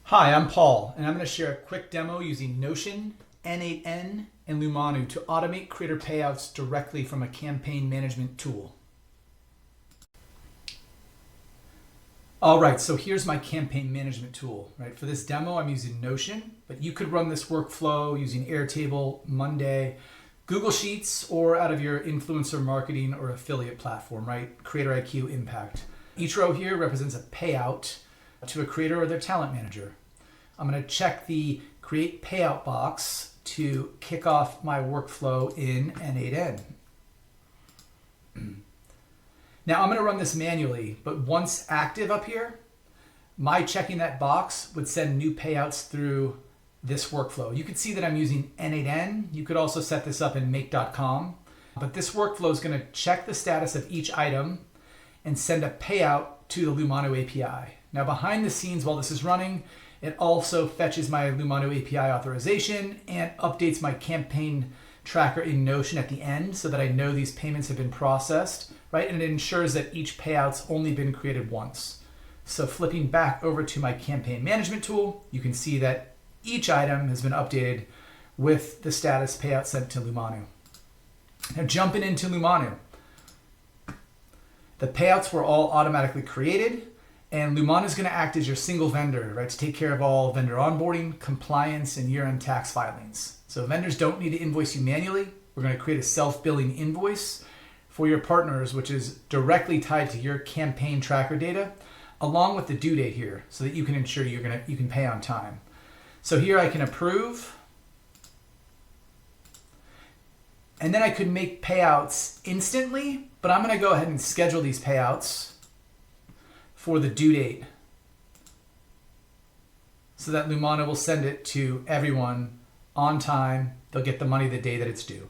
Hi, I'm Paul, and I'm going to share a quick demo using Notion, n8n, and Lumanu to automate creator payouts directly from a campaign management tool. All right, so here's my campaign management tool. For this demo, I'm using Notion, but you could run this workflow using Airtable, Monday, Google Sheets, or out of your influencer marketing or affiliate platform, Creator IQ Impact. Each row here represents a payout to a creator or their talent manager. I'm going to check the create payout box to kick off my workflow in n8n. Now I'm going to run this manually, but once active up here, my checking that box would send new payouts through this workflow. You can see that I'm using n8n. You could also set this up in make.com, but this workflow is going to check the status of each item and send a payout to the Lumanu API. Now behind the scenes while this is running, it also fetches my Lumanu API authorization and updates my campaign tracker in Notion at the end so that I know these payments have been processed, And it ensures that each payout's only been created once. So flipping back over to my campaign management tool, you can see that each item has been updated with the status payout sent to Lumanu. Now jumping into Lumanu. The payouts were all automatically created, and Lumanu is going to act as your single vendor, to take care of all vendor onboarding, compliance, and year-end tax filings. So vendors don't need to invoice you manually. We're going to create a self-billing invoice for your partners, which is directly tied to your campaign tracker data, along with the due date here, so that you can ensure you can pay on time. So here I can approve, and then I could make payouts instantly, but I'm going to go ahead and schedule these payouts for the due date so that Lumanu will send it to everyone on time. They'll get the money the day that it's due.